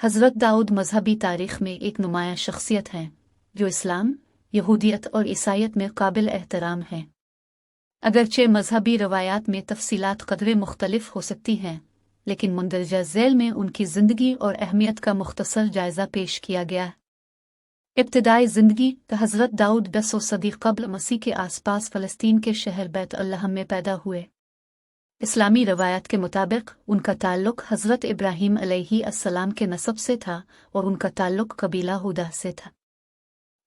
हज़रत दाऊद मजहबी तारीख़ में एक नुमाया शख्सियत हैं जो इस्लाम, यहूदियत और ईसाइयत में काबिल एहतराम हैं। अगरचे मजहबी रवायात में तफसीलात क़दरे मुख्तलिफ हो सकती हैं, लेकिन मुंदरजा ज़ैल में उनकी ज़िंदगी और अहमियत का मुख्तसर जायज़ा पेश किया गया है। इब्तिदाई ज़िंदगी हज़रत दाऊद 10 सदी क़ब्ल मसीह के आसपास फ़लस्तीन के शहर बैत अल्लहम में पैदा हुए। इस्लामी रवायत के मुताबिक उनका ताल्लुक़ हज़रत इब्राहीम अलैहिस्सलाम के नसब से था और उनका ताल्लुक़ कबीला हुदा से था।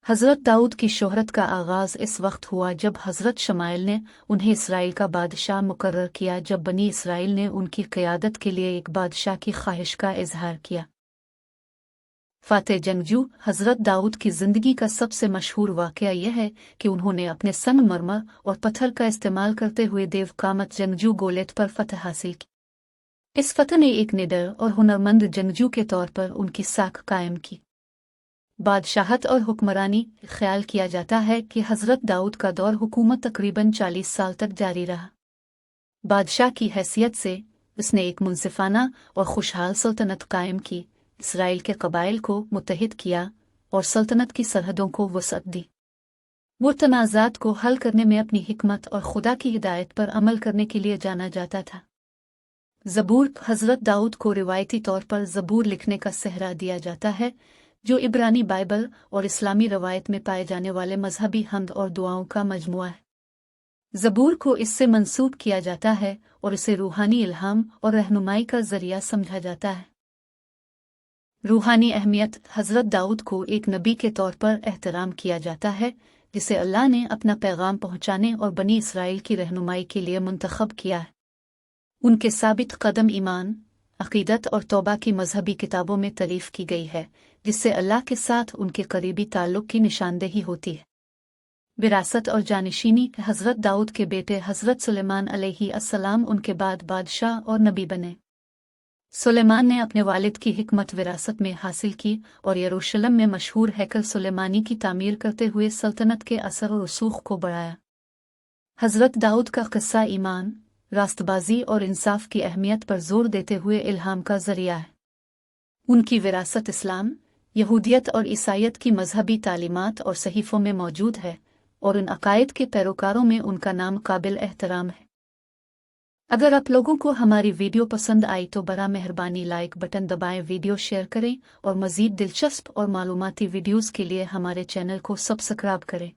हज़रत दाऊद की शोहरत का आगाज़ इस वक्त हुआ जब हज़रत शमाइल ने उन्हें इसराइल का बादशाह मुकर्रर किया, जब बनी इसराइल ने उनकी क़यादत के लिए एक बादशाह की ख्वाहिश का इजहार किया। फ़ातेह जंगजू हज़रत दाऊद की ज़िंदगी का सबसे मशहूर वाक़या यह है कि उन्होंने अपने संगमरमर और पत्थर का इस्तेमाल करते हुए देवकामत जंगजू गोलेत पर फ़तह हासिल की। इस फ़तह ने एक निडर और हुनरमंद जंगजू के तौर पर उनकी साख कायम की। बादशाहत और हुक्मरानी ख्याल किया जाता है कि हज़रत दाऊद का दौर हुकूमत तकरीबन 40 साल तक जारी रहा। बादशाह की हैसियत से उसने एक मुनसिफाना और खुशहाल सल्तनत कायम की, इसराइल के कबाइल को मुत्तहिद किया और सल्तनत की सरहदों को वसअत दी। वो तनाज़ात को हल करने में अपनी हिकमत और खुदा की हिदायत पर अमल करने के लिए जाना जाता था। ज़बूर हज़रत दाऊद को रिवायती तौर पर ज़बूर लिखने का सेहरा दिया जाता है, जो इब्रानी बाइबल और इस्लामी रवायत में पाए जाने वाले मजहबी हम्द और दुआओं का मजमुआ है। ज़बूर को इससे मंसूब किया जाता है और इसे रूहानी इल्हाम और रहनुमाई का ज़रिया समझा जाता है। रूहानी अहमियत हज़रत दाऊद को एक नबी के तौर पर एहतराम किया जाता है, जिसे अल्लाह ने अपना पैगाम पहुँचाने और बनी इसराइल की रहनुमाई के लिए मुंतखब किया है। उनके साबित कदम ईमान, अक़ीदत और तौबा की मजहबी किताबों में तारीफ़ की गई है, जिससे अल्लाह के साथ उनके करीबी ताल्लुक़ की निशानदेही होती है। विरासत और जानशीनी हज़रत दाऊद के बेटे हज़रत सुलेमान अलैहिस्सलाम उनके बाद बादशाह और नबी बने। सुलेमान ने अपने वालिद की हिकमत विरासत में हासिल की और यरूशलेम में मशहूर हैकल सुलेमानी की तामीर करते हुए सल्तनत के असर और रसूख को बढ़ाया। हज़रत दाऊद का क़िस्सा ईमान, रास्तबाजी और इंसाफ की अहमियत पर जोर देते हुए इल्हाम का ज़रिया है। उनकी विरासत इस्लाम, यहूदियत और ईसाइयत की मजहबी तालीमात और सहीफ़ों में मौजूद है और उन अकायद के पैरोकारों में उनका नाम काबिल एहतराम है। अगर आप लोगों को हमारी वीडियो पसंद आई तो बड़ा मेहरबानी लाइक बटन दबाएं, वीडियो शेयर करें और मज़ीद दिलचस्प और मालूमाती वीडियोज़ के लिए हमारे चैनल को सब्सक्राइब करें।